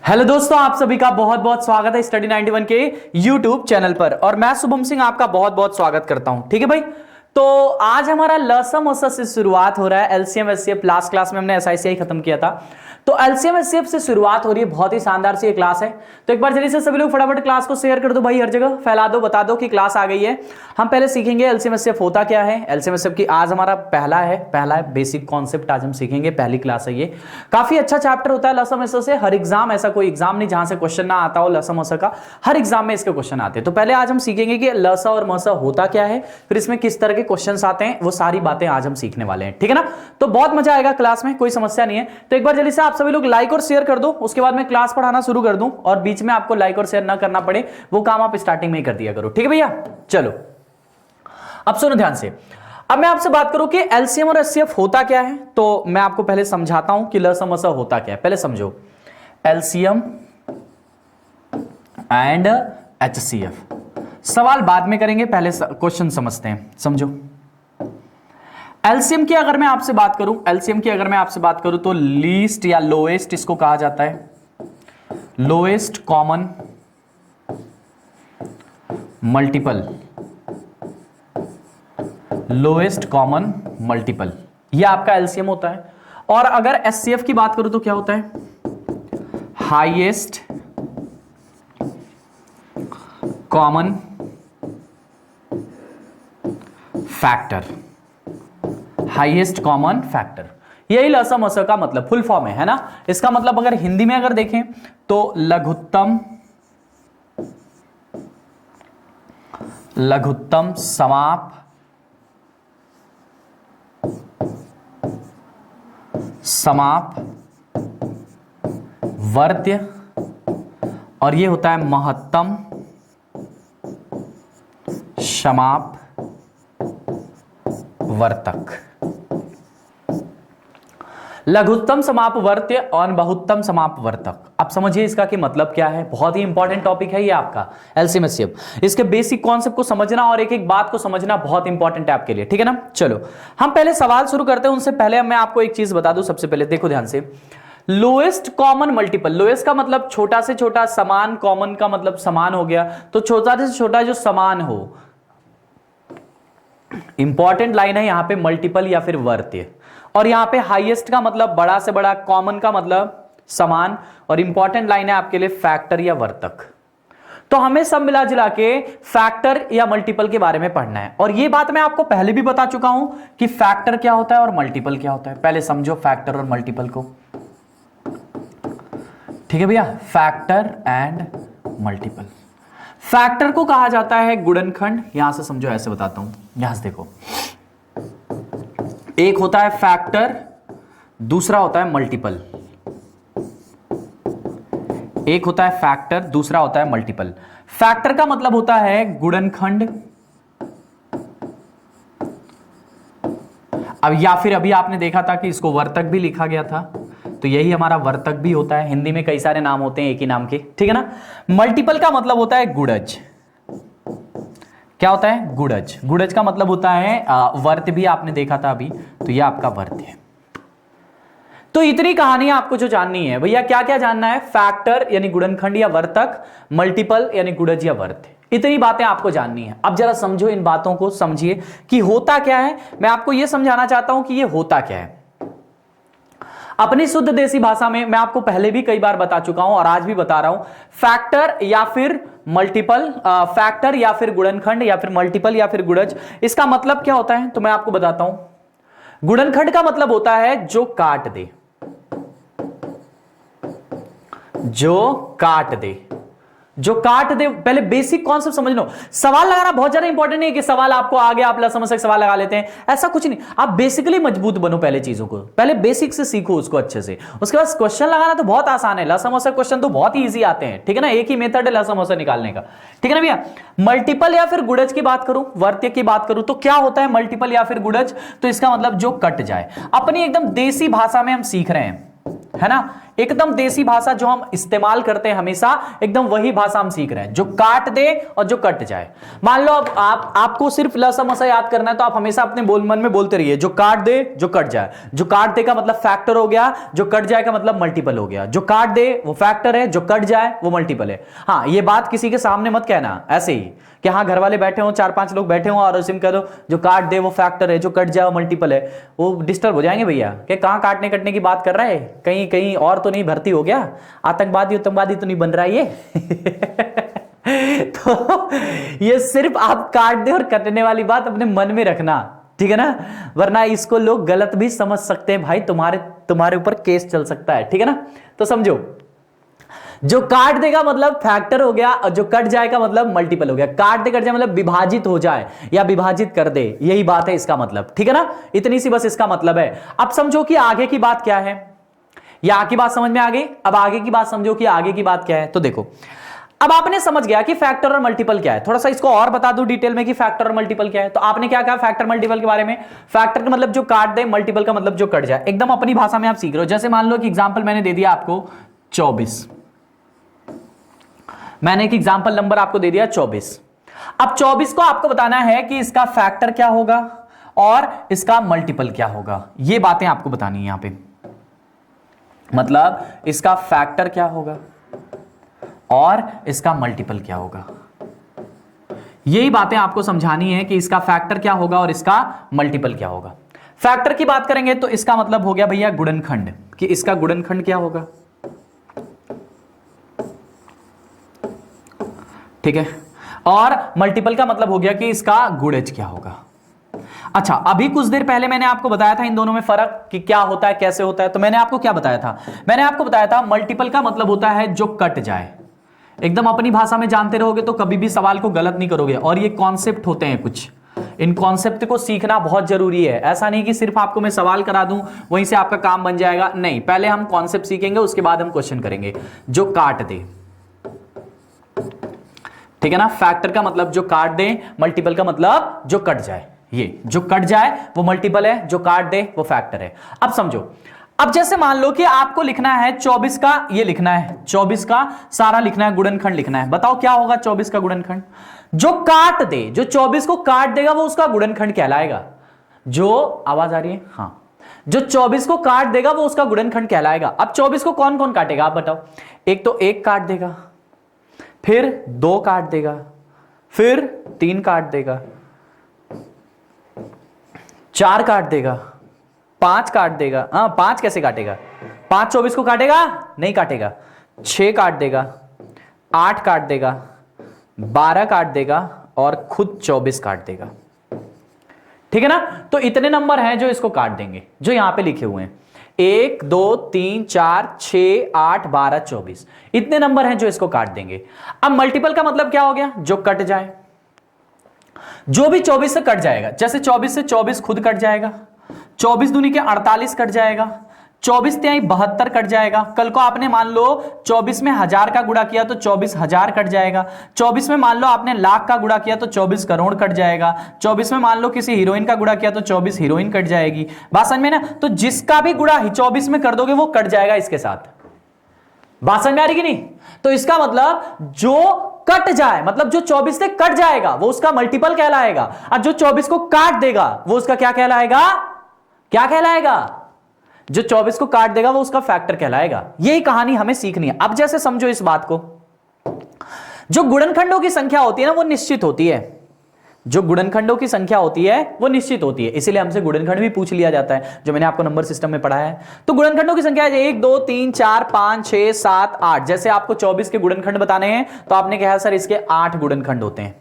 Hello दोस्तों, आप सभी का बहुत बहुत स्वागत है स्टडी 91 के यूट्यूब चैनल पर। और मैं शुभम सिंह आपका बहुत बहुत स्वागत करता हूं। ठीक है भाई, तो आज हमारा लसम ओसा से शुरुआत हो रहा है। एलसीएम एचसीएफ लास्ट क्लास में हमने एसआईसीआई खत्म किया था, तो एलसीएम एचसीएफ से शुरुआत हो रही है। बहुत ही शानदार सी ये क्लास है। तो एक बार जल्दी से सभी लोग फटाफट क्लास को शेयर कर दो भाई, हर जगह फैला दो, बता दो कि क्लास आ गई है। हम पहले सीखेंगे एलसीएम एचसीएफ होता क्या है। एलसीएम एचसीएफ की आज हमारा पहला बेसिक कॉन्सेप्ट आज हम सीखेंगे। पहली क्लास है ये, काफी अच्छा चैप्टर होता है लसम ओसा से। हर एग्जाम, ऐसा कोई एग्जाम नहीं जहां से क्वेश्चन ना आता हो लसम ओसा का, हर एग्जाम में इसके क्वेश्चन आते हैं। तो पहले आज हम सीखेंगे कि लसा और मसा होता क्या है, फिर इसमें किस तरह के क्वेश्चन आते हैं, वो सारी बातें आज हम सीखने वाले हैं। ठीक है ना, तो बहुत मजा आएगा क्लास में, कोई समस्या नहीं है। तो एक बार जल्दी से आप सभी लोग लाइक और शेयर कर दो, उसके बाद मैं क्लास पढ़ाना शुरू कर दूं और बीच में आपको लाइक और शेयर ना करना पड़े, वो काम आप स्टार्टिंग में ही कर दिया करो। ठीक है भैया, चलो अब सुनो ध्यान से। अब मैं आपसे बात करूं कि एलसीएम और एचसीएफ होता क्या है, तो मैं आपको पहले समझाता हूं कि लसम ओसा होता क्या है। पहले समझो, एलसीएम एंड एचसीएफ। सवाल बाद में करेंगे, पहले क्वेश्चन समझते हैं। समझो, एलसीएम की अगर मैं आपसे बात करूं, एलसीएम की अगर मैं आपसे बात करूं तो लीस्ट या लोएस्ट इसको कहा जाता है, lowest common multiple, lowest common multiple, यह आपका एलसीएम होता है। और अगर एचसीएफ की बात करूं तो क्या होता है, highest common factor, highest common factor. यही लसम ओसा का मतलब फुल फॉर्म है ना। इसका मतलब अगर हिंदी में अगर देखें तो लघुत्तम समाप वर्त्य, और ये होता है महत्तम समाप वर्तक। लघुत्तम समाप वर्त्य और बहुत्तम समाप वर्तक। अब समझिए इसका कि मतलब क्या है। बहुत ही इंपॉर्टेंट टॉपिक है ये आपका एलसीएम एचसीएफ। इसके बेसिक कॉन्सेप्ट को समझना और एक एक बात को समझना बहुत इंपॉर्टेंट है आपके लिए। ठीक है ना, चलो हम पहले सवाल शुरू करते हैं। उनसे पहले मैं आपको एक चीज बता दूं। सबसे पहले देखो ध्यान से, लोएस्ट कॉमन मल्टीपल। लोएस्ट का मतलब छोटा से छोटा, समान, कॉमन का मतलब समान हो गया, तो छोटा से छोटा जो समान हो। इंपॉर्टेंट लाइन है यहां पे मल्टीपल या फिर वर्त्य। और यहां पे हाईएस्ट का मतलब बड़ा से बड़ा, कॉमन का मतलब समान, और इंपॉर्टेंट लाइन है आपके लिए फैक्टर या वर्तक। तो हमें सब मिला जुला के फैक्टर या मल्टीपल के बारे में पढ़ना है। और ये बात मैं आपको पहले भी बता चुका हूं कि फैक्टर क्या होता है और मल्टीपल क्या होता है। पहले समझो फैक्टर और मल्टीपल को। ठीक है भैया, फैक्टर एंड मल्टीपल। फैक्टर को कहा जाता है गुणनखंड। यहां से समझो, ऐसे बताता हूं, यहां से देखो, एक होता है फैक्टर, दूसरा होता है मल्टीपल। एक होता है फैक्टर, दूसरा होता है मल्टीपल। फैक्टर का मतलब होता है गुणनखंड। अब या फिर अभी आपने देखा था कि इसको वर्तक भी लिखा गया था, तो यही हमारा वर्तक भी होता है। हिंदी में कई सारे नाम होते हैं एक ही नाम के। ठीक है ना। मल्टीपल का मतलब होता है गुणज। क्या होता है, गुणज। गुणज का मतलब होता है वर्त्य, भी आपने देखा था अभी, तो यह आपका वर्त्य है। तो इतनी कहानी आपको जो जाननी है भैया, क्या क्या जानना है, फैक्टर यानी गुणनखंड या वर्तक, मल्टीपल यानी गुणज या वर्त्य, इतनी बातें आपको जाननी है। अब जरा समझो, इन बातों को समझिए कि होता क्या है। मैं आपको यह समझाना चाहता हूं कि यह होता क्या है अपनी शुद्ध देसी भाषा में। मैं आपको पहले भी कई बार बता चुका हूं और आज भी बता रहा हूं, फैक्टर या फिर मल्टीपल, फैक्टर या फिर गुणनखंड या फिर मल्टीपल या फिर गुणज, इसका मतलब क्या होता है तो मैं आपको बताता हूं। गुणनखंड का मतलब होता है जो काट दे, जो काट दे, जो काट दे। पहले बेसिक कॉन्सेप्ट समझ लो। सवाल लगाना बहुत ज्यादा इंपॉर्टेंट नहीं है कि सवाल आपको आ गया, आप लसम ओसा सवाल लगा लेते हैं, ऐसा कुछ नहीं। आप बेसिकली मजबूत बनो, पहले चीजों को, पहले बेसिक से सीखो उसको अच्छे से। उसके बाद क्वेश्चन लगाना तो बहुत आसान है। लसम ओसा क्वेश्चन तो बहुत ही ईजी आते हैं। ठीक है ना, एक ही मेथड है लसम ओसा निकालने का। ठीक है ना भैया। मल्टीपल या फिर गुणज की बात करूं, वर्त्य की बात करूं, तो क्या होता है मल्टीपल या फिर गुणज, तो इसका मतलब जो कट जाए। अपनी एकदम देसी भाषा में हम सीख रहे हैं, है ना, एकदम देसी भाषा जो हम इस्तेमाल करते हैं हमेशा, एकदम वही भाषा हम सीख रहे हैं, जो काट दे और जो कट जाए। मान लो अब आपको सिर्फ लसा मसा याद करना है, तो आप हमेशा अपने मन में बोलते रहिए, जो काट दे जो कट जाए। जो काट दे का मतलब फैक्टर हो गया, जो कट जाए का मतलब मल्टीपल हो गया। जो काट दे वो फैक्टर है, जो कट जाए वो मल्टीपल है। हाँ, ये बात किसी के सामने मत कहना ऐसे ही कि हाँ घर वाले बैठे हो, 4-5 लोग बैठे हो और उसी में कह दो जो काट दे वो फैक्टर है, जो कट जाए वो मल्टीपल है। वो डिस्टर्ब हो जाएंगे भैया कि कहाँ काटने कटने की बात कर रहा है, कहीं कहीं और तो नहीं भर्ती हो गया, आतंकवादी तो नहीं बन रहा है ये। तो ये सिर्फ आप काट दे और कटने वाली बात अपने मन में रखना, ठीक है ना, वरना इसको लोग गलत भी समझ सकते हैं भाई, तुम्हारे ऊपर केस चल सकता है, ठीक है ना। तो समझो, जो काट देगा मतलब फैक्टर हो गया और जो कट जाएगा मतलब मल्टीपल हो गया। काट दे कट जाए मतलब विभाजित हो जाए या विभाजित कर दे, यही बात है इसका मतलब, ठीक है ना। इतनी सी बस इसका मतलब है। अब समझो कि आगे की बात क्या है, या आगे की बात समझ में आ गई। अब आगे की बात समझो कि आगे की बात क्या है। तो देखो, अब आपने समझ गया कि फैक्टर और मल्टीपल क्या है। थोड़ा सा इसको और बता दूं डिटेल में कि फैक्टर और मल्टीपल क्या है। तो आपने क्या कहा फैक्टर मल्टीपल के बारे में? फैक्टर का मतलब जो काट दे, मल्टीपल का मतलब जो कट जाए। एकदम अपनी भाषा में आप सीख रहे हो। जैसे मान लो कि एग्जांपल मैंने दे दिया आपको 24, मैंने एक एग्जांपल नंबर आपको दे दिया 24। अब 24 को आपको बताना है कि इसका फैक्टर क्या होगा और इसका मल्टीपल क्या होगा। ये बातें आपको बतानी है यहां पे, मतलब इसका फैक्टर क्या होगा और इसका मल्टीपल क्या होगा। यही बातें आपको समझानी है कि इसका फैक्टर क्या होगा और इसका मल्टीपल क्या होगा। फैक्टर की बात करेंगे तो इसका मतलब हो गया भैया गुणनखंड, कि इसका गुणनखंड क्या होगा, ठीक है। और मल्टीपल का मतलब हो गया कि इसका गुणज क्या होगा। अच्छा, अभी कुछ देर पहले मैंने आपको बताया था इन दोनों में फर्क कि क्या होता है, कैसे होता है। तो मैंने आपको क्या बताया था? मैंने आपको बताया था मल्टीपल का मतलब होता है जो कट जाए। एकदम अपनी भाषा में जानते रहोगे तो कभी भी सवाल को गलत नहीं करोगे। और ये कॉन्सेप्ट होते हैं कुछ, इन कॉन्सेप्ट को सीखना बहुत जरूरी है। ऐसा नहीं कि सिर्फ आपको मैं सवाल करा दूं वहीं से आपका काम बन जाएगा, नहीं। पहले हम कॉन्सेप्ट सीखेंगे, उसके बाद हम क्वेश्चन करेंगे। जो काट दे, ठीक है ना। फैक्टर का मतलब जो काट दे, मल्टीपल का मतलब जो कट जाए। ये जो कट जाए वो मल्टीपल है, जो काट दे वो फैक्टर है। अब समझो, अब जैसे मान लो कि आपको लिखना है 24 का, ये लिखना है 24 का सारा लिखना है, गुणनखंड लिखना है। बताओ क्या होगा 24 का गुणनखंड? जो काट दे, जो 24 को काट देगा वो उसका गुणनखंड कहलाएगा। जो आवाज आ रही है? हाँ, जो 24 को काट देगा वो उसका गुणनखंड कहलाएगा। अब 24 को कौन कौन काटेगा आप बताओ? एक तो 1 काट देगा, फिर 2 काट देगा, फिर 3 काट देगा, 4 काट देगा, 5 काट देगा। हाँ, 5 कैसे काटेगा? 5 24 को काटेगा? नहीं काटेगा। 6 काट देगा, 8 काट देगा, 12 काट देगा और खुद 24 काट देगा, ठीक है ना। तो इतने नंबर हैं जो इसको काट देंगे, जो यहां पे लिखे हुए हैं। 1 2 3 4 6 8 12 24, इतने नंबर हैं जो इसको काट देंगे। अब मल्टीपल का मतलब क्या हो गया? जो कट जाए, जो भी 24 से कट जाएगा। जैसे 24 से 24 खुद कट जाएगा, 24 दूनी के 48 कट जाएगा, 24 तिहाई 72 कट जाएगा। कल को आपने मान लो 24 में 1000 का गुणा किया तो 24,000 कट जाएगा। 24 में मान लो आपने लाख का गुणा किया तो 24 करोड़ कट जाएगा। 24 में मान लो किसी हीरोइन का गुणा किया तो 24 हीरोइन कट जाएगी। बात समझ में ना? तो जिसका भी गुणा 24 में कर दोगे वो कट जाएगा इसके साथ। बात समझ में आ रही कि नहीं? तो इसका मतलब जो कट जाए, मतलब जो 24 से कट जाएगा वो उसका मल्टीपल कहलाएगा, और जो 24 को काट देगा वो उसका क्या कहलाएगा? क्या कहलाएगा? जो 24 को काट देगा वो उसका फैक्टर कहलाएगा। यही कहानी हमें सीखनी है। अब जैसे समझो इस बात को, जो गुणनखंडों की संख्या होती है ना वो निश्चित होती है। जो गुणनखंडों की संख्या होती है वो निश्चित होती है, इसीलिए हमसे गुणनखंड भी पूछ लिया जाता है, जो मैंने आपको नंबर सिस्टम में पढ़ाया है। तो गुणनखंडों की संख्या है 1 2 3 4 5 6 7 8। जैसे आपको 24 के गुणनखंड बताने हैं तो आपने कहा सर इसके 8 गुणनखंड होते हैं।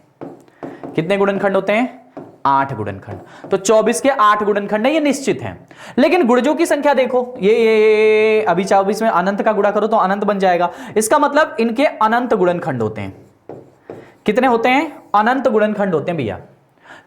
कितने गुणनखंड होते हैं? 8 गुणनखंड। तो 24 के 8 गुणनखंड है, ये निश्चित है। लेकिन गुणजों की संख्या देखो, ये अभी 24 में अनंत का गुणा करो तो अनंत बन जाएगा। इसका मतलब इनके अनंत गुणनखंड होते हैं। कितने होते हैं? अनंत गुणनखंड होते हैं भैया।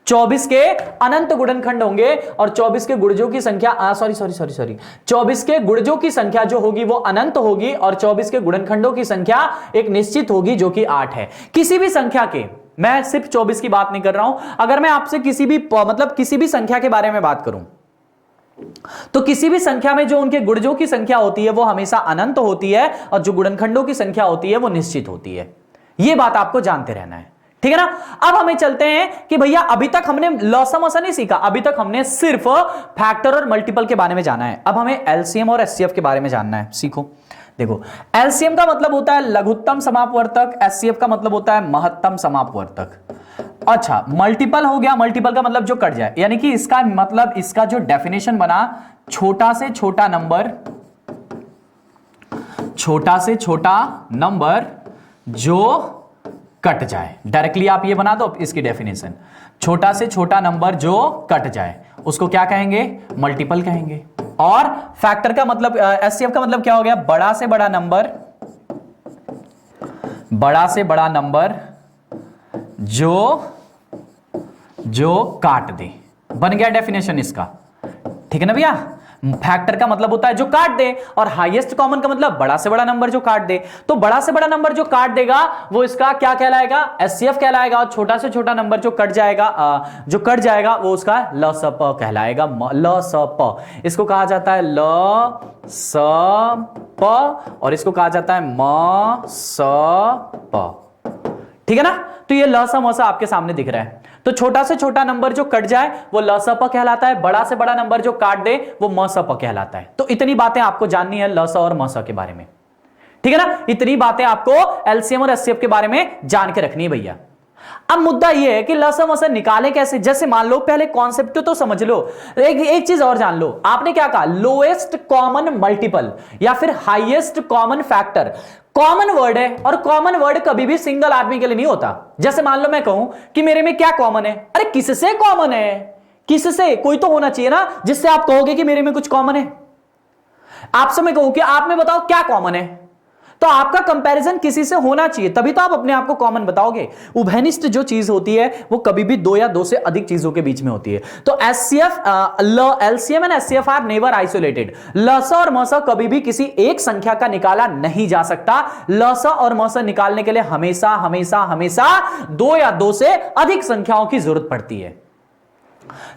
24 के अनंत गुणनखंड होंगे और 24 के गुणजों की संख्या सॉरी 24 के गुणजों की संख्या जो होगी वो अनंत होगी और 24 के गुणनखंडों की संख्या एक निश्चित होगी जो कि 8 है। किसी भी संख्या के, मैं सिर्फ 24 की बात नहीं कर रहा हूं, अगर मैं आपसे किसी भी मतलब किसी भी संख्या के बारे में बात करूं, तो किसी भी संख्या में जो उनके गुणजों की संख्या होती है वो हमेशा अनंत होती है और जो गुणनखंडों की संख्या होती है वो निश्चित होती है। यह बात आपको जानते रहना है, ठीक है ना। अब हमें चलते हैं कि भैया अभी तक हमने लॉसम नहीं सीखा, अभी तक हमने सिर्फ फैक्टर और मल्टीपल के बारे में जाना है। अब हमें एलसीएम और एचसीएफ के बारे में जानना है। सीखो, देखो एलसीएम का मतलब होता है लघुत्तम समापवर्तक, एचसीएफ का मतलब होता है महत्तम समापवर्तक। अच्छा, मल्टीपल हो गया, मल्टीपल का मतलब जो कट जाए, यानी कि इसका मतलब, इसका जो डेफिनेशन बना, छोटा से छोटा नंबर, छोटा से छोटा नंबर जो कट जाए। डायरेक्टली आप ये बना दो इसकी डेफिनेशन, छोटा से छोटा नंबर जो कट जाए उसको क्या कहेंगे? मल्टीपल कहेंगे। और फैक्टर का मतलब, एचसीएफ का मतलब क्या हो गया? बड़ा से बड़ा नंबर, बड़ा से बड़ा नंबर जो काट दे। बन गया डेफिनेशन इसका, ठीक है ना भैया। फैक्टर का मतलब होता है जो काट दे, और हाईएस्ट कॉमन का मतलब बड़ा से बड़ा नंबर जो काट दे। तो बड़ा से बड़ा नंबर जो काट देगा वो इसका क्या कहलाएगा? एचसीएफ कहलाएगा। और छोटा से छोटा नंबर जो कट जाएगा वो उसका लसप कहलाएगा। लसप इसको कहा जाता है लसप, और इसको कहा जाता है मसप, ठीक है ना। तो ये लसम आपके सामने दिख रहा है। तो छोटा से छोटा नंबर जो कट जाए वो लसप कहलाता है, बड़ा से बड़ा नंबर जो काट दे वो मसप कहलाता है। तो इतनी बातें आपको जाननी है लस और मस के बारे में, ठीक है ना। इतनी बातें आपको एलसीएम और एचसीएफ के बारे में जान के रखनी है भैया। अब मुद्दा यह है कि लसम मसम निकाले कैसे। जैसे मान लो, पहले कॉन्सेप्ट तो समझ लो, एक चीज और जान लो। आपने क्या कहा? लोएस्ट कॉमन मल्टीपल या फिर highest common factor. Common word है, और कॉमन वर्ड कभी भी सिंगल आदमी के लिए नहीं होता। जैसे मान लो मैं कहूं कि मेरे में क्या कॉमन है, अरे किससे कॉमन है? किससे? कोई तो होना चाहिए ना जिससे आप कहोगे कि मेरे में कुछ कॉमन है। आपसे मैं कहूं कि आप में बताओ क्या कॉमन है, तो आपका कंपैरिजन किसी से होना चाहिए, तभी तो आप अपने आप को कॉमन बताओगे। उभयनिष्ठ जो चीज होती है वो कभी भी दो या दो से अधिक चीजों के बीच में होती है। तो LCM and HCF are never isolated. लसा और मसा कभी भी किसी एक संख्या का निकाला नहीं जा सकता। लसा और मसा निकालने के लिए हमेशा हमेशा हमेशा दो या दो से अधिक संख्याओं की जरूरत पड़ती है।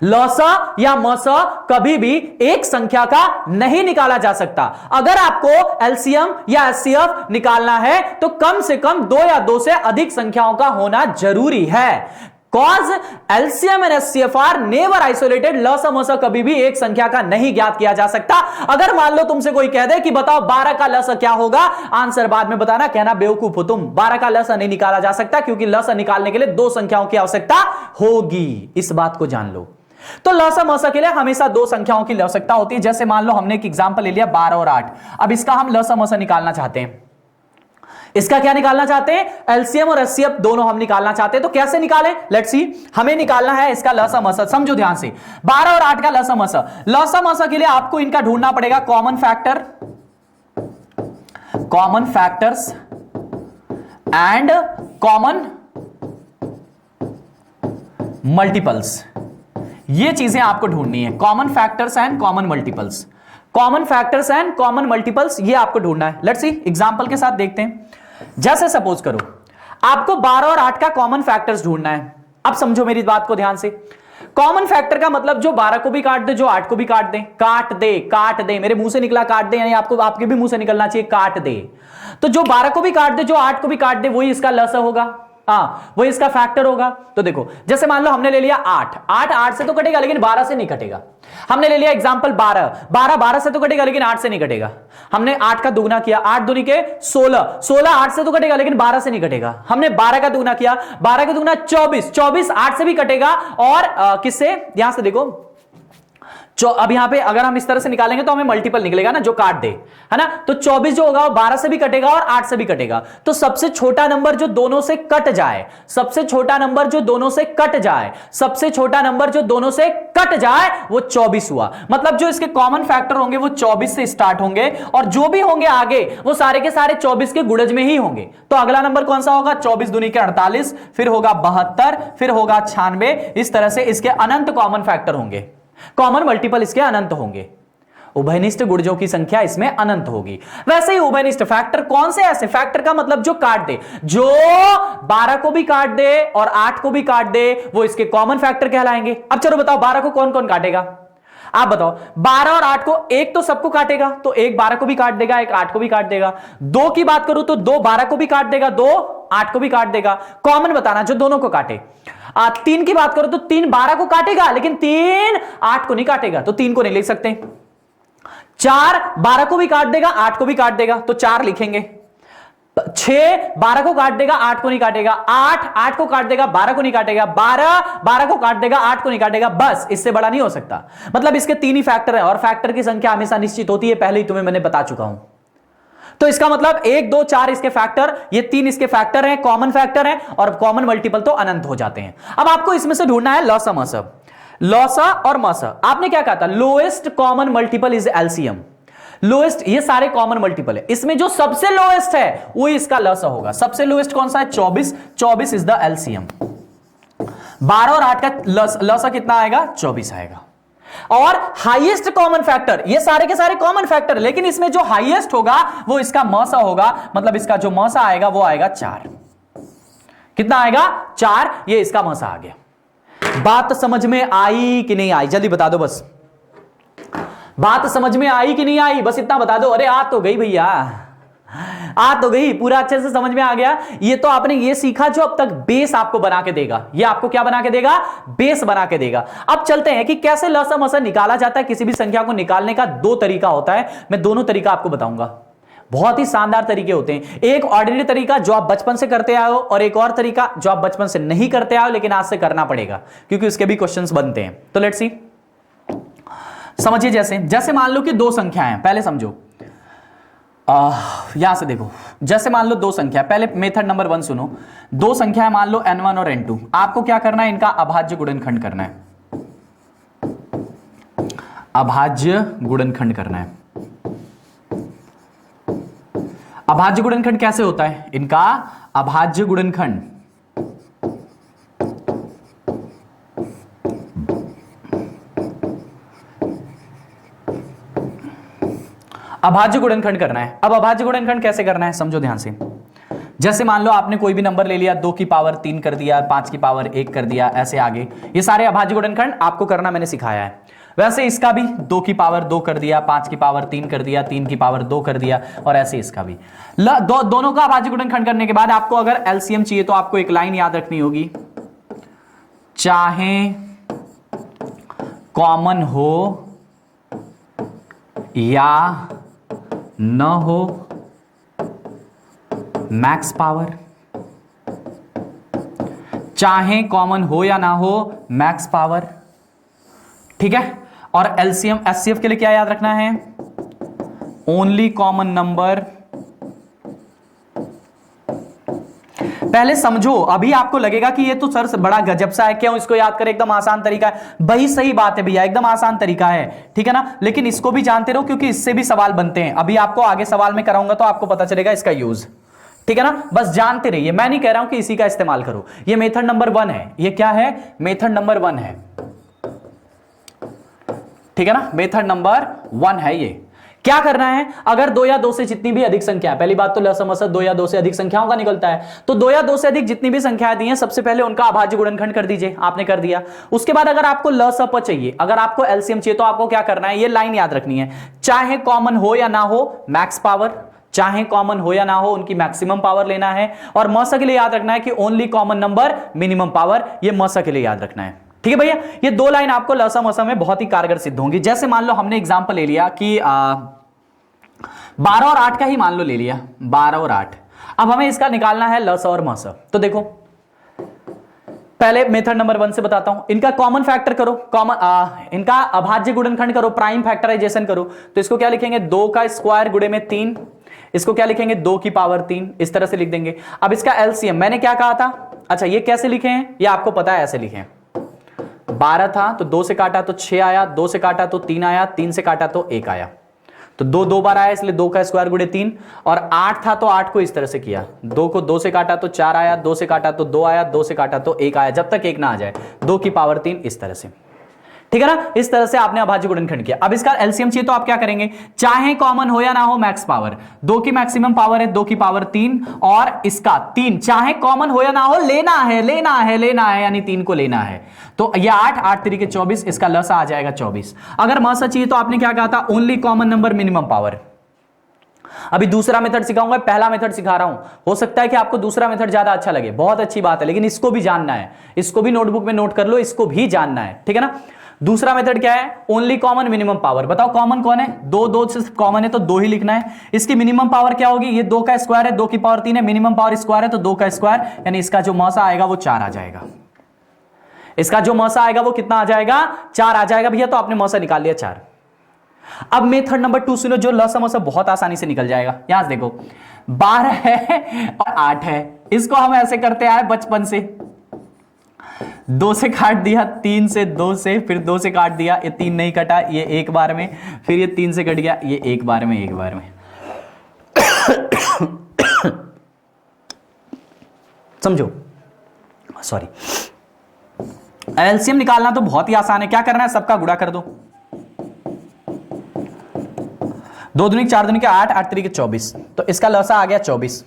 लसा या मसा कभी भी एक संख्या का नहीं निकाला जा सकता। अगर आपको एलसीएम या एचसीएफ निकालना है तो कम से कम दो या दो से अधिक संख्याओं का होना जरूरी है। Cause LCM and HCF are never isolated. लसा मसा कभी भी एक संख्या का नहीं ज्ञात किया जा सकता। अगर मान लो तुमसे कोई कह दे कि बताओ 12 का लसा क्या होगा, आंसर बाद में बताना, कहना बेवकूफ हो तुम। 12 का लसा नहीं निकाला जा सकता क्योंकि लसा निकालने के लिए दो संख्याओं की आवश्यकता होगी। इस बात को जान लो। तो लसा मसा के लिए हमेशा दो संख्याओं की आवश्यकता होती है। जैसे मान लो हमने एक एग्जांपल ले लिया 12 और 8। अब इसका हम लसा मसा निकालना चाहते हैं। इसका क्या निकालना चाहते हैं? एलसीएम और एचसीएफ दोनों हम निकालना चाहते हैं। तो कैसे निकालें? Let's see. हमें निकालना है इसका लसा मसा। समझो ध्यान से, 12 और 8 का लसा मसा। लसा मसा के लिए आपको इनका ढूंढना पड़ेगा common factor, common factors and common multiples. ये चीजें आपको ढूंढनी है, common factors and common multiples. Common factors and common multiples ये आपको ढूंढना है। लेट्स सी, एग्जांपल के साथ देखते हैं। जैसे सपोज करो आपको 12 और 8 का कॉमन फैक्टर्स ढूंढना है। अब समझो मेरी बात को ध्यान से। कॉमन फैक्टर का मतलब जो 12 को भी काट दे, जो 8 को भी काट दे। काट दे, काट दे, मेरे मुंह से निकला काट दे, यानी आपको आपके भी मुंह से निकलना चाहिए काट दे। तो जो 12 को भी काट दे, जो 8 को भी काट दे, वही इसका लसा होगा। वो इसका फैक्टर होगा। तो देखो, जैसे मान लो हमने ले लिया 8 से तो कटेगा लेकिन 12 से नहीं कटेगा। हमने ले लिया एग्जांपल 12 से तो कटेगा लेकिन 8 से नहीं कटेगा। हमने 8 का दुगना किया, 8 दूनी के 16 8 से तो कटेगा लेकिन 12 से नहीं कटेगा। हमने 12 का दुगना किया, 12 का दुगना 24 8 से भी कटेगा। और किससे? यहां से देखो, अब यहां पे अगर हम इस तरह से निकालेंगे तो हमें मल्टीपल निकलेगा ना, जो काट दे, है ना। तो 24 जो होगा वो 12 से भी कटेगा और 8 से भी कटेगा। तो सबसे छोटा नंबर जो दोनों से कट जाए, सबसे छोटा नंबर जो दोनों से कट जाए, सबसे छोटा नंबर जो दोनों से कट जाए वो 24 हुआ। मतलब जो इसके कॉमन फैक्टर होंगे वो 24 से स्टार्ट होंगे, और जो भी होंगे आगे वो सारे के सारे 24 के गुणज में ही होंगे। तो अगला नंबर कौन सा होगा? 24 दूनी के 48, फिर होगा 72, फिर होगा 96। इस तरह से इसके अनंत कॉमन फैक्टर होंगे, कॉमन मल्टीपल इसके अनंत होंगे। उभयनिष्ठ गुणजों की संख्या इसमें अनंत होगी। वैसे ही उभयनिष्ठ फैक्टर कौन से? ऐसे फैक्टर का मतलब जो काट दे, जो 12 को भी काट दे और 8 को भी काट दे, वो इसके कॉमन फैक्टर कहलाएंगे। अब चलो बताओ 12 को कौन कौन काटेगा? आप बताओ 12 और 8 को, एक तो सबको काटेगा तो एक 12 को भी काट देगा, एक 8 को भी काट देगा। 2 की बात करूं तो 2 12 को भी काट देगा, 2 8 को भी काट देगा। कॉमन बताना जो दोनों को काटे। 3 की बात करो तो 3 12 को काटेगा लेकिन 3 8 को नहीं काटेगा, तो 3 को नहीं लिख सकते। 4 12 को भी काट देगा, 8 को भी काट देगा, तो 4 लिखेंगे। 6 12 को काट देगा, 8 को नहीं काटेगा। 8 8 को काट देगा, 12 को नहीं काटेगा। 12 12 को काट देगा, 8 को नहीं काटेगा। बस इससे बड़ा नहीं हो सकता। मतलब इसके 3 ही फैक्टर है और फैक्टर की संख्या हमेशा निश्चित होती है, पहले ही तुम्हें मैंने बता चुका हूं। तो इसका मतलब 1 2 4 इसके फैक्टर, ये 3 इसके फैक्टर हैं, कॉमन फैक्टर हैं, और कॉमन मल्टीपल तो अनंत हो जाते हैं। अब आपको इसमें से ढूंढना है लॉसा मसा। लॉसा और मसा आपने क्या कहा था? Lowest common multiple is LCM. Lowest, ये सारे कॉमन मल्टीपल है, इसमें जो सबसे लोएस्ट है वो इसका लसा होगा। सबसे लोएस्ट कौन सा है? 24। 24 इज द एलसीएम। 12 और 8 का लसा कितना आएगा? 24 आएगा। और हाईएस्ट कॉमन फैक्टर, ये सारे के सारे कॉमन फैक्टर, लेकिन इसमें जो हाईएस्ट होगा वो इसका मसा होगा। मतलब इसका जो मसा आएगा वो आएगा 4। कितना आएगा? 4। ये इसका मसा आ गया। बात समझ में आई कि नहीं आई? जल्दी बता दो बस। बात समझ में आई कि नहीं आई? बस इतना बता दो। अरे आ तो गई भैया, आ तो गई, पूरा अच्छे से समझ में आ गया। ये तो आपने ये सीखा जो अब तक बेस आपको बना के देगा। ये आपको क्या बना के देगा? बेस बना के देगा। अब चलते हैं कि कैसे लसा मसा निकाला जाता है। किसी भी संख्या को निकालने का 2 तरीका होता है, मैं दोनों तरीका आपको बताऊंगा। बहुत ही शानदार तरीके होते हैं। एक ऑर्डिनरी तरीका जो आप बचपन से करते आए हो, और एक और तरीका जो आप बचपन से नहीं करते आए हो लेकिन आज से करना पड़ेगा क्योंकि उसके भी क्वेश्चंस बनते हैं। तो लेट्स सी, समझिए। जैसे मान लो कि 2 संख्याएं हैं, पहले समझो। यहां से देखो, जैसे मान लो 2 संख्या, पहले मेथड नंबर 1 सुनो। 2 संख्याएं मान लो n1 और n2। आपको क्या करना है? इनका अभाज्य गुणनखंड करना है। अभाज्य गुणनखंड करना है। अभाज्य गुणनखंड कैसे होता है? इनका अभाज्य गुणनखंड अभाज्य गुणनखंड करना है। अब अभाज्य गुणनखंड कैसे करना है समझो ध्यान से। जैसे मान लो आपने कोई भी नंबर ले लिया, 2 की पावर 3 कर दिया, 5 की पावर 1 कर दिया, ऐसे आगे ये सारे अभाज्य गुणनखंड आपको करना मैंने सिखाया है। वैसे इसका भी 2 की पावर 2 कर दिया, 5 की पावर 3 कर दिया, 3 की पावर 2 कर दिया, और ऐसे इसका भी दोनों का अभाज्य गुणनखंड करने के बाद आपको अगर एलसीएम चाहिए तो आपको एक लाइन याद रखनी होगी, चाहे कॉमन हो या न हो मैक्स पावर, चाहे कॉमन हो या ना हो मैक्स पावर, ठीक है। और एलसीएम एचसीएफ के लिए क्या याद रखना है? Only common number. पहले समझो, अभी आपको लगेगा कि ये तो सर बड़ा गजब सा है, क्यों इसको याद करें, एकदम आसान तरीका है। भाई सही बात है भैया, एकदम आसान तरीका है, ठीक है ना। लेकिन इसको भी जानते रहो क्योंकि इससे भी सवाल बनते हैं। अभी आपको आगे सवाल में कराऊंगा तो आपको पता चलेगा इसका यूज, ठीक है ना। बस जानते रहिए, मैं नहीं कह रहा हूं कि इसी का इस्तेमाल करो। ये मेथड नंबर 1 है। ये क्या है? मेथड नंबर 1 है, ठीक है ना। मेथड नंबर 1 है ये। क्या करना है? अगर 2 या 2 से जितनी भी अधिक संख्या है, पहली बात तो लसमसा 2 या 2 से अधिक संख्याओं का निकलता है, तो 2 या 2 से अधिक जितनी भी संख्याएं दी हैं सबसे पहले उनका अभाज्य गुणनखंड कर दीजिए। आपने कर दिया। उसके बाद अगर आपको लसप चाहिए, अगर आपको एलसीएम चाहिए, तो आपको क्या करना है? ये लाइन याद रखनी है, चाहे कॉमन हो या ना हो मैक्स पावर, चाहे कॉमन हो या ना हो उनकी मैक्सिमम पावर लेना है। और मसा के लिए याद रखना है कि only common number minimum power, ये मसा के लिए याद रखना है, ठीक है भैया। ये 2 लाइन आपको लसा मसा में बहुत ही कारगर सिद्ध होंगी। जैसे मान लो हमने एग्जांपल ले लिया कि 12 और 8 का ही मान लो ले लिया, 12 और 8। अब हमें इसका निकालना है लसा और मसा। तो देखो पहले मेथड नंबर 1 से बताता हूं। इनका कॉमन फैक्टर करो, इनका अभाज्य गुणनखंड करो, प्राइम फैक्टराइजेशन करो। तो इसको क्या लिखेंगे? 2 का स्क्वायर गुणे में 3। इसको क्या लिखेंगे? 2 की पावर 3, इस तरह से लिख देंगे। अब इसका एलसीएम मैंने क्या कहा था? अच्छा ये कैसे लिखे हैं ये आपको पता है, ऐसे लिखे। 12 था तो 2 से काटा तो 6 आया, 2 से काटा तो 3 आया, 3 से काटा तो 1 आया, तो 2 2 बार आया, इसलिए 2 का स्क्वायर गुणे 3। और 8 था तो 8 को इस तरह से किया, 2 को 2 से काटा तो 4 आया, 2 से काटा तो 2 आया, 2 से काटा तो 1 आया, जब तक 1 ना आ जाए, 2 की पावर 3 इस तरह से, ठीक है ना। इस तरह से आपने अभाज्य गुणनखंड किया। अब इसका एलसीएम चाहिए तो आप क्या करेंगे, चाहे कॉमन हो या ना हो, मैक्स पावर 2 की मैक्सिमम पावर है 2 की पावर 3 और इसका 3, चाहे कॉमन हो या ना हो, लेना है यानी 3 को लेना है। तो ये 8 8 3 के 24, इसका लसा आ जाएगा 24। अगर मसा चाहिए तो आपने क्या कहा था, only common number minimum power. अभी दूसरा मेथड सिखाऊंगा, पहला मेथड सिखा रहा हूं, हो सकता है कि आपको दूसरा मेथड ज्यादा अच्छा लगे, बहुत अच्छी बात है, लेकिन इसको भी जानना है, इसको भी नोटबुक में नोट कर लो, इसको भी जानना है, ठीक है ना। दूसरा मेथड क्या है, ओनली कॉमन मिनिमम पावर। बताओ कॉमन कौन है, 2 2 से कॉमन है तो 2 ही लिखना है। इसकी मिनिमम पावर क्या होगी, ये 2 का स्क्वायर है, 2 की पावर 3 है, मिनिमम पावर स्क्वायर है तो 2 का स्क्वायर, यानी इसका जो मौसा आएगा वो 4 आ जाएगा। इसका जो मौसा आएगा वो कितना आ जाएगा, 4 आ जाएगा भैया। तो आपने मौसा निकाल लिया 4। अब मेथड नंबर 2 सुनो, जो लसा मौसा बहुत आसानी से निकल जाएगा। यहां से देखो 12 है और 8 है, इसको हम ऐसे करते आए बचपन से, 2 से काट दिया, 3 से, 2 से, फिर 2 से काट दिया, ये 3 नहीं कटा, ये एक बार में, फिर ये 3 से कट गया, ये एक बार में, एक बार में। समझो, सॉरी। एलसीएम निकालना तो बहुत ही आसान है, क्या करना है, सबका गुणा कर दो, 2 दूनी 4 दूनी के 8 8 3 के 24, तो इसका लसा आ गया 24।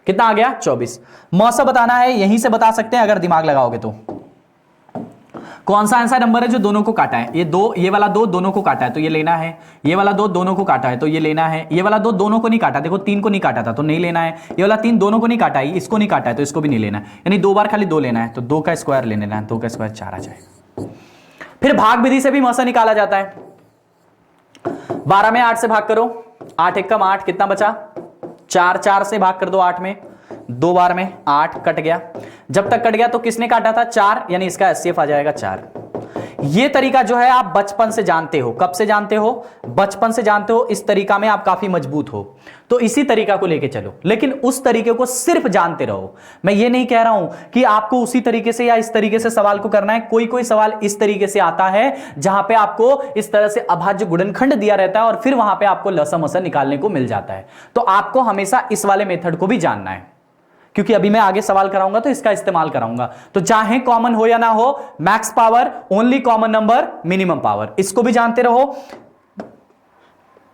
कितना आ गया, 24। मौसा बताना है, यहीं से बता सकते हैं अगर दिमाग लगाओगे तो। कौन सा ऐसा नंबर है जो दोनों को काटा है, ये वाला 2 दोनों को काटा है तो ये लेना है, ये वाला 2 दोनों को काटा है तो ये लेना है, ये वाला 2 दोनों को नहीं काटा, देखो 3 को नहीं काटा था तो नहीं लेना है, ये वाला 3 दोनों को नहीं काटा है, इसको नहीं काटा है तो इसको भी नहीं लेना है, यानी 2 बार खाली 2 लेना है, तो 2 का स्क्वायर ले लेना है, 2 का स्क्वायर 4 आ जाएगा। फिर भाग विधि से भी मौसा निकाला जाता है। 12 में 8 से भाग करो, 8 एकम 8, कितना बचा 4, 4 से भाग कर दो 8 में, 2 बार में 8 कट गया। जब तक कट गया तो किसने काटा था, 4, यानी इसका एचसीएफ आ जाएगा 4। ये तरीका जो है आप बचपन से जानते हो, कब से जानते हो, बचपन से जानते हो, इस तरीका में आप काफी मजबूत हो, तो इसी तरीका को लेके चलो, लेकिन उस तरीके को सिर्फ जानते रहो। मैं ये नहीं कह रहा हूं कि आपको उसी तरीके से या इस तरीके से सवाल को करना है, कोई कोई सवाल इस तरीके से आता है जहां पे आपको इस तरह से अभाज्य गुणनखंड दिया रहता है और फिर वहां पे आपको लसा मसा निकालने को मिल जाता है, तो आपको हमेशा इस वाले मेथड को भी जानना है, क्योंकि अभी मैं आगे सवाल कराऊंगा तो इसका इस्तेमाल कराऊंगा। तो चाहे कॉमन हो या ना हो, max power, only common number, minimum power, इसको भी जानते रहो।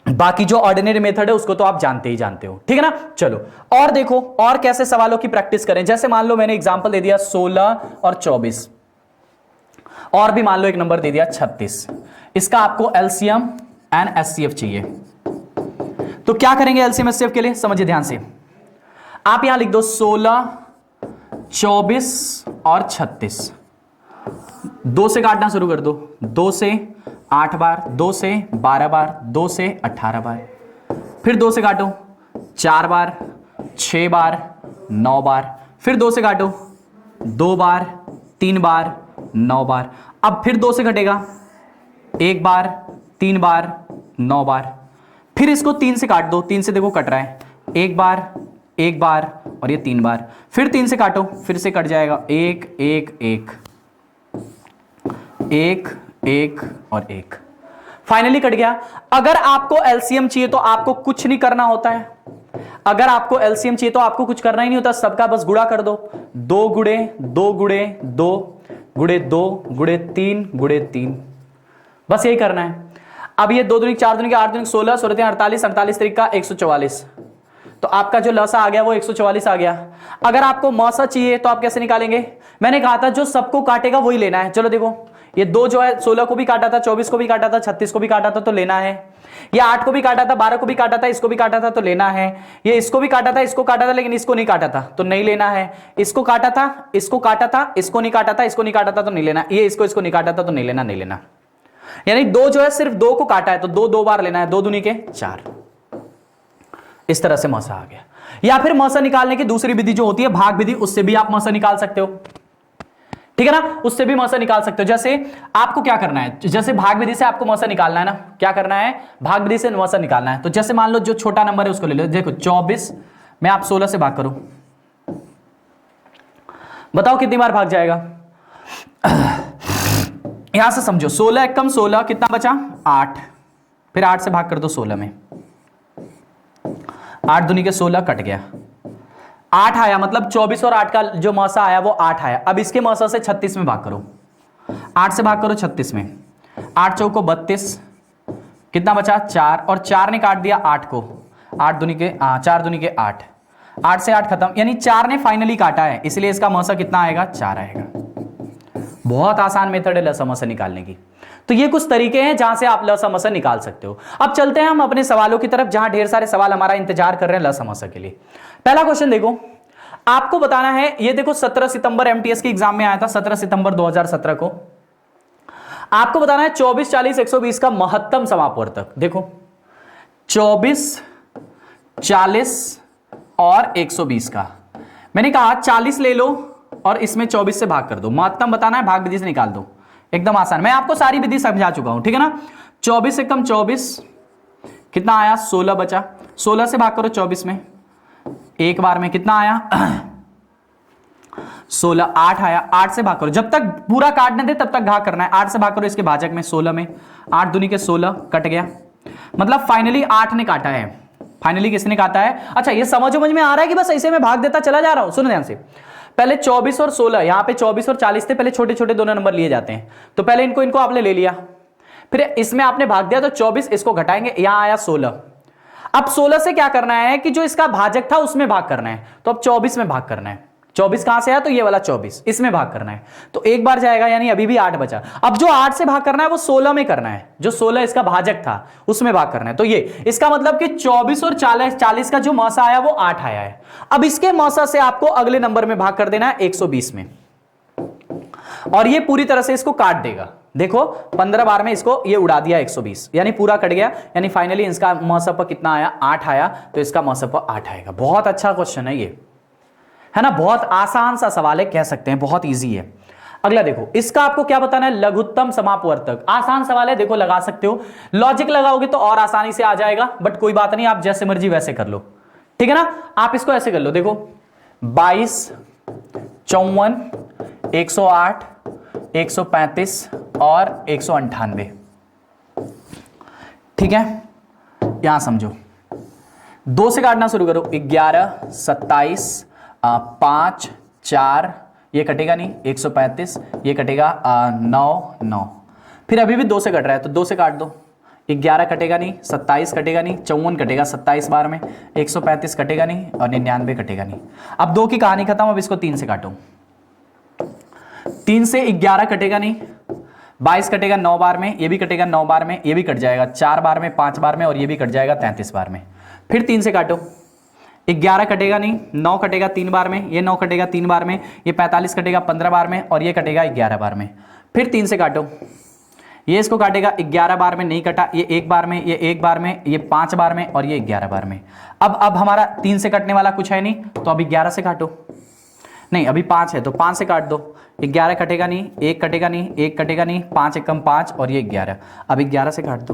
बाकी जो ऑर्डिनरी मेथड है उसको तो आप जानते ही जानते हो, ठीक है ना। चलो और देखो और कैसे सवालों की प्रैक्टिस करें। जैसे मान लो मैंने एग्जांपल दे दिया 16 और 24, और भी मान लो एक नंबर दे दिया 36, इसका आपको एलसीएम एंड एचसीएफ चाहिए। तो क्या करेंगे एलसीएम एचसीएफ के लिए, समझिए ध्यान से। आप यहां लिख दो 16, 24 और 36, 2 से काटना शुरू कर दो, 2 से 8 बार, 2 से 12 बार, 2 से 18 बार, फिर 2 से काटो 4 बार, 6 बार, 9 बार, फिर 2 से काटो 2 बार, 3 बार, 9 बार, अब फिर 2 से कटेगा 1 बार, 3 बार, 9 बार, फिर इसको 3 से काट दो, 3 से देखो कट रहा है, 1 बार, 1 बार और ये 3 बार, फिर 3 से काटो, फिर से कट जाएगा 1 1 1 1 1 और 1, फाइनली कट गया। अगर आपको एलसीएम चाहिए तो आपको कुछ नहीं करना होता है, अगर आपको एलसीएम चाहिए तो आपको कुछ करना ही नहीं होता, सबका बस गुणा कर दो, 2 गुणे 2 गुणे 2 गुणे 2 गुणे 3 गुणे 3, बस यही करना है। अब ये 2 दूनी 4 दूनी 8 दूनी 16, 16 48, 48 तरीका 144, तो आपका जो लसा आ गया वो 144 आ गया। अगर आपको मौसा चाहिए तो आप कैसे निकालेंगे, मैंने कहा था जो सबको काटेगा वही लेना है। चलो देखो ये 2 जो है 16 को भी काटा था, 24 को भी काटा था, 36 को भी काटा था तो लेना है, ये 8 को भी काटा था, 12 को भी काटा था, इसको भी काटा था तो लेना है, ये इसको भी काटा था, इसको काटा था लेकिन इसको नहीं काटा था तो नहीं लेना है, इसको काटा था, इसको काटा था, इसको नहीं काटा था, इसको नहीं काटा था तो नहीं लेना, ये इसको नहीं काटा था तो नहीं लेना, नहीं लेना। यानी 2 जो है सिर्फ 2 को काटा है तो 2 2 बार लेना है, 2 दूनी के 4, इस तरह से मौसा आ गया। या फिर मौसा निकालने की दूसरी विधि जो होती है भाग विधि, उससे भी आप मौसा निकाल सकते हो, ठीक है ना, उससे भी मौसा निकाल सकते हो। जैसे आपको क्या करना है, जैसे भाग विधि से आपको मौसा निकालना है ना, क्या करना है, भाग विधि से मौसा निकालना है। तो जैसे मान लो जो छोटा नंबर है उसको ले लो, देखो 24 में आप 16 से भाग करो, बताओ कितनी बार भाग जाएगा। यहां से समझो 16 एकम 16, कितना बचा 8, फिर 8 से भाग कर दो 16 में, 8 दूनी के 16 कट गया, 8 आया, मतलब 24 और 8 का जो मौसा आया वो 8 आया। अब इसके मौसा से 36 में भाग करो, 8 से भाग करो 36 में, 8 चौको 32, कितना बचा 4, और 4 ने काट दिया 8 को, 8 दूनी के 4 दूनी के 8, 8 से 8 खत्म, यानी 4 ने फाइनली काटा है, इसलिए इसका मौसा कितना आएगा 4 आएगा। बहुत आसान मेथड है लसा मसा निकालने की। तो ये कुछ तरीके हैं जहां से आप लसा मसा निकाल सकते हो। अब चलते हैं हम अपने सवालों की तरफ, जहां ढेर सारे सवाल हमारा इंतजार कर रहे हैं लसा मसा के लिए। पहला क्वेश्चन देखो, आपको बताना है, ये देखो 17 सितंबर एमटीएस के एग्जाम में आया था, 17 सितंबर 2017 को। आपको बताना है 24, 40, 120 का महत्तम समापवर्तक। देखो 24, 40 और 120 का, मैंने कहा 40 ले लो और इसमें 24 से भाग कर दो, महत्तम बताना है, भाग विधि से निकाल दो, एकदम आसान। मैं आपको सारी विधि समझा चुका हूं, ठीक है ना। 24 से कम 24, कितना आया 16 बचा, 16 से भाग करो 24 में, एक बार में कितना आया 16, 8 आया, 8 से भाग करो, जब तक पूरा काटने दे तब तक घा करना है, 8 से भाग करो इसके भाजक में 16 में, 8 दूनी के 16 कट गया, मतलब फाइनली 8 ने काटा है। फाइनली किसने काटा है? अच्छा ये समझ में आ रहा है कि बस ऐसे में भाग देता चला जा रहा हूं? सुनो ध्यान से, पहले 24 और 16, यहां पे 24 और 40 थे, पहले छोटे छोटे दोनों नंबर लिए जाते हैं, तो पहले इनको आपने ले लिया, फिर इसमें आपने भाग दिया, तो 24 इसको घटाएंगे, यहां आया 16। अब 16 से क्या करना है कि जो इसका भाजक था उसमें भाग करना है, तो अब 24 में भाग करना है। 24 कहां से आया? तो ये वाला 24, इसमें भाग करना है, तो एक बार जाएगा, यानी अभी भी 8 बचा। अब जो 8 से भाग करना है वो 16 में करना है, जो 16 इसका भाजक था उसमें भाग करना है। तो ये इसका मतलब कि 24 और 40 का जो मौसा आया वो 8 आया है। अब इसके मौसा से आपको अगले नंबर में भाग कर देना है 120 में, और ये पूरी तरह से इसको काट देगा। देखो 15 बार में इसको ये उड़ा दिया 120, यानी पूरा कट गया, यानी फाइनली इसका मौसम पर कितना आया 8 आया, तो इसका मौसम पर 8 आएगा। बहुत अच्छा क्वेश्चन है ये, है ना, बहुत आसान सा सवाल है, कह सकते हैं बहुत इजी है। अगला देखो, इसका आपको क्या बताना है? लघुत्तम समापवर्तक। आसान सवाल है, देखो लगा सकते हो, लॉजिक लगाओगे तो और आसानी से आ जाएगा, बट कोई बात नहीं, आप जैसे मर्जी वैसे कर लो, ठीक है ना। आप इसको ऐसे कर लो, देखो 22, 54, 108, 135 और 198, ठीक है। यहां समझो, 2 से काटना शुरू करो, 11, 27, 5, 4, ये कटेगा नहीं, 135, ये कटेगा 9, 9, फिर अभी भी 2 से कट रहा है, तो 2 से काट दो, 11 कटेगा नहीं, 27 कटेगा नहीं, 54 कटेगा 27 बार में, 135 कटेगा नहीं और 99 कटेगा नहीं। अब 2 की कहानी खत्म, अब इसको 3 से काटो, 3 से 11 कटेगा नहीं, 22 कटेगा 9 बार में, ये भी कटेगा 9 बार में, ये भी कट जाएगा 4 बार में, 5 बार में, और ये भी कट जाएगा 33 बार में। फिर 3 से काटो, 11 कटेगा नहीं, 9 कटेगा 3 बार में, ये 9 कटेगा 3 बार में, ये 45 कटेगा 15 बार में, और ये कटेगा 11 बार में। फिर 3 से काटो, ये इसको काटेगा 11 बार में, नहीं कटा, ये 1 बार में, ये 1 बार में, ये 5 बार में, और ये 11 बार में। अब हमारा 3 से कटने वाला कुछ है नहीं, तो अभी 11 से काटो, नहीं अभी 5 है तो 5 से काट दो, 11 कटेगा नहीं, 1 कटेगा नहीं, 1 कटेगा नहीं, 5 एकम 5 और ये 11, अब 11 से काट दो,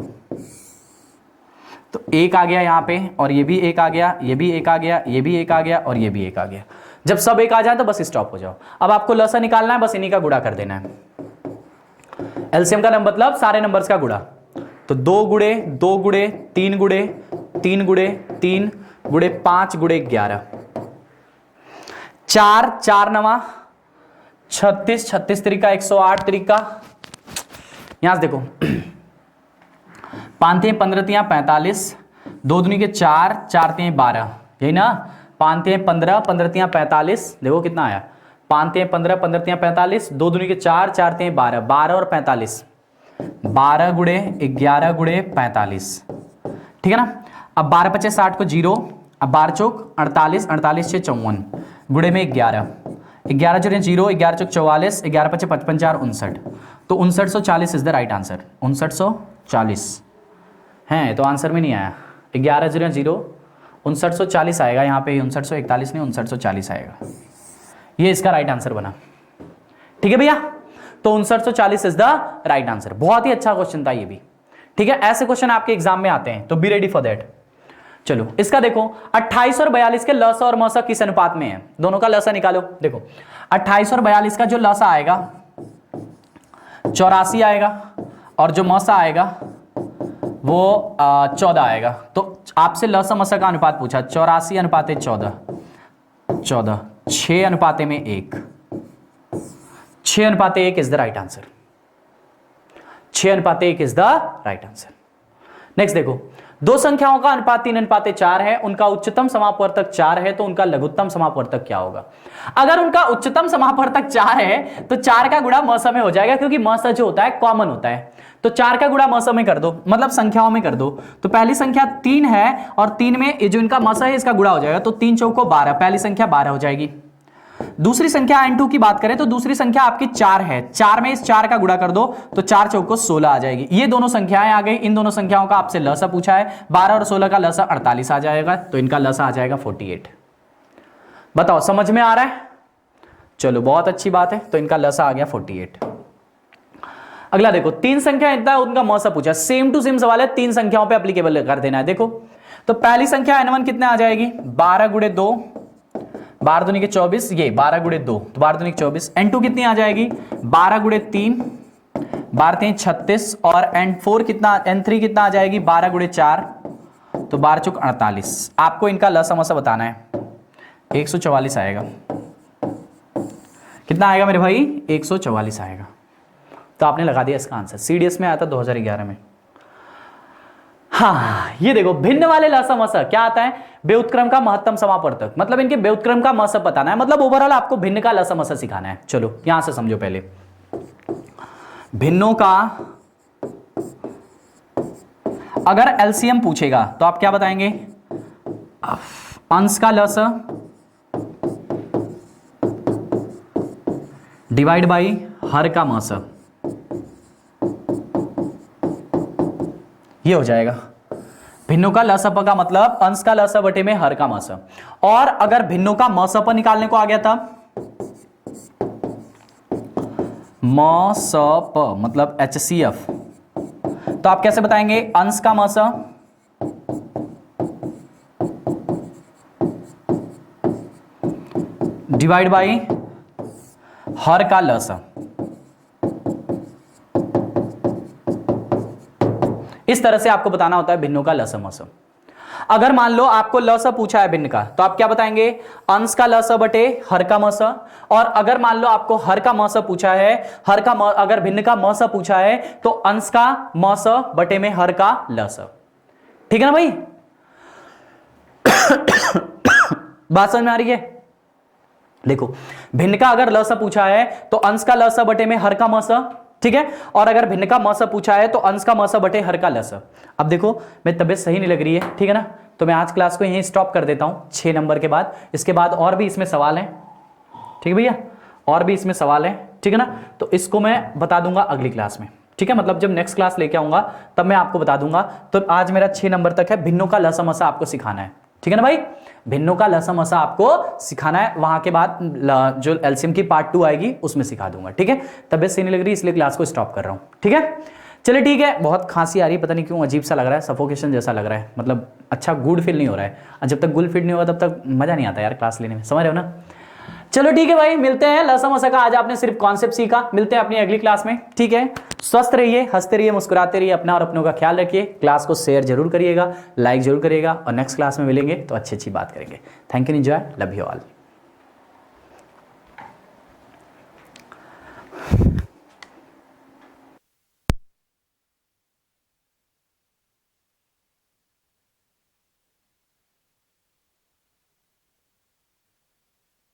तो 1 आ गया यहाँ पे, और ये भी 1 आ गया, ये भी 1 आ गया, ये भी 1 आ गया, और ये भी 1 आ गया। जब सब 1 आ जाए तो बस स्टॉप हो जाओ। अब आपको लसा निकालना है, बस इन्हीं का गुणा कर देना है। एलसीएम का नंबर मतलब सारे नंबर्स का गुणा, तो 2 गुणे 2 गुणे 3 गुणे 3 गुणे 3 गुणे 5 गुणे 11, 4 4 नवा 36, 36 तरीका 108 तरीका, यहां से देखो 5 15 45, 2 दूनी के 4, 4 12, यही ना, 5 15, 15 45, देखो कितना आया, 5 15, 15 45, 2 दूनी के 4, 4 12, 12 और 45, 12 गुणे 11 गुणे 45, ठीक है ना। अब 12 पचे 60 को 0, अब 12 चौक 48, 48 6 54 गुणे में 11, 11 जोड़े 0, 11 चौक 44, 11 पचे 55 4 59, तो 5940 इज द राइट आंसर। 5940 है, तो आंसर में नहीं आया, 11 जोड़े 0, 5940 आएगा यहाँ पे, 5941 नहीं 5940 आएगा, ये इसका राइट आंसर बना, ठीक है भैया। तो 5940 इज द राइट आंसर। बहुत ही अच्छा क्वेश्चन था ये भी, ठीक है। ऐसे क्वेश्चन आपके एग्जाम में आते हैं, तो बी रेडी फॉर दैट। चलो इसका देखो, 28 और 42 के लसा और मौसा किस अनुपात में है? दोनों का लसा निकालो। देखो 28 और 42 का जो लसा आएगा 84 आएगा, और जो मौसा आएगा वो 14 आएगा। तो आपसे लसा मौसा का अनुपात पूछा, 84 अनुपात 14, 14 6 अनुपात में 1, 6 अनुपात 1 is the right answer. 6:1 is the right answer. Next देखो, दो संख्याओं का अनुपात 3:4 है, उनका उच्चतम समापवर्तक 4 है, तो उनका लघुत्तम समापवर्तक क्या होगा? अगर उनका उच्चतम समापवर्तक 4 है तो 4 का गुणा म स में हो जाएगा, क्योंकि म स जो होता है कॉमन होता है। तो 4 का गुणा म स में कर दो, मतलब संख्याओं में कर दो। तो पहली संख्या 3 है और 3 में ये जो इनका म स है इसका गुणा हो जाएगा, तो 3 चौको 12, पहली संख्या 12 हो जाएगी। दूसरी संख्या n2 की बात करें तो दूसरी संख्या आपकी 4 है, 4 में इस 4 का गुणा कर दो तो 4 चौको 16 आ जाएगी। ये दोनों संख्याएं आ गई। इन दोनों संख्याओं का आपसे लसा पूछा है, 12 और 16 का लसा 48 आ जाएगा, तो इनका लसा आ जाएगा 48। बताओ समझ में आ रहा है? चलो बहुत अच्छी बात है, तो इनका लसा आ गया 48। अगला देखो, तीन संख्या इतना उनका मौसा पूछा, सेम टू सेम सवाल है, तीन संख्याओं पे एप्लीकेबल कर देना है। देखो तो पहली संख्या n1 कितने आ जाएगी? 12 गुणे 2, 12 दूनी के 24, ये 12 गुणे 2 तो 12 दूनी के 24। n2 कितनी आ जाएगी? 12 गुणे 3, 12 3 36, और n4 कितना, n3 कितना आ जाएगी? 12 गुणे 4 तो 12 चौक 48। आपको इनका लसा मसा बताना है, 144 आएगा। कितना आएगा मेरे भाई? 144 आएगा। तो आपने लगा दिया इसका आंसर। सीडीएस में आया था 2011 में। हाँ ये देखो, भिन्न वाले लसा मसा क्या आता है? व्युत्क्रम का महत्तम समापवर्तक, मतलब इनके व्युत्क्रम का मसा बताना है, मतलब ओवरऑल आपको भिन्न का लसा मसा सिखाना है। चलो यहां से समझो पहले, भिन्नों का अगर एलसीएम पूछेगा तो आप क्या बताएंगे? अंश का लसा डिवाइड बाई हर का मसा, ये हो जाएगा। भिन्नों का लसप का मतलब अंश का लसा बटे में हर का मसा। और अगर भिन्नों का मसप निकालने को आ गया था, मसप मतलब HCF, तो आप कैसे बताएंगे? अंश का मसा डिवाइड बाई हर का लसा। इस तरह से आपको बताना होता है भिन्नों का लसा मसा। अगर मान लो आपको लसा पूछा है भिन्न का, तो आप क्या बताएंगे? अंश का लसा बटे हर का मसा। और अगर मान लो आपको हर का मसा पूछा है, अगर भिन्न का मसा पूछा है तो अंश का मसा बटे में हर का लसा। ठीक है ना भाई? बात समझ में आ रही है? देखो, भिन्न का अगर लसा पूछा है तो अंश का लसा बटे में हर का मसा, ठीक है। और अगर भिन्न का मसा पूछा है तो अंश का मसा बटे हर का लसा। अब देखो मेरी तबीयत सही नहीं लग रही है, ठीक है ना, तो मैं आज क्लास को यहीं स्टॉप कर देता हूं 6 नंबर के बाद। इसके बाद और भी इसमें सवाल हैं, ठीक है भैया, और भी इसमें सवाल हैं, ठीक है ना। तो इसको मैं बता दूंगा अगली क्लास में, ठीक है, मतलब जब नेक्स्ट क्लास लेके आऊंगा तब मैं आपको बता दूंगा। तो आज मेरा 6 नंबर तक है, भिन्नों का लसा मसा आपको सिखाना है, ठीक है ना भाई। भिन्नों का लसा मसा आपको सिखाना है, वहां के बाद जो एलसीएम की पार्ट 2 आएगी उसमें सिखा दूंगा, ठीक है। तबीयत सही नहीं लग रही इसलिए क्लास को स्टॉप कर रहा हूं, ठीक है। चलिए ठीक है, बहुत खांसी आ रही है, पता नहीं क्यों अजीब सा लग रहा है, सफोकेशन जैसा लग रहा है, मतलब अच्छा गुड फील नहीं हो रहा है। और जब तक गुड फील नहीं होगा तब तक मजा नहीं आता यार क्लास लेने में, समझ रहे हो ना। चलो ठीक है भाई, मिलते हैं। लसा मसा का आज आपने सिर्फ कॉन्सेप्ट सीखा, मिलते हैं अपनी अगली क्लास में, ठीक है। स्वस्थ रहिए, हंसते रहिए, मुस्कुराते रहिए, अपना और अपनों का ख्याल रखिए। क्लास को शेयर जरूर करिएगा, लाइक जरूर करिएगा, और नेक्स्ट क्लास में मिलेंगे तो अच्छी अच्छी बात करेंगे। Thank you, enjoy, love you all.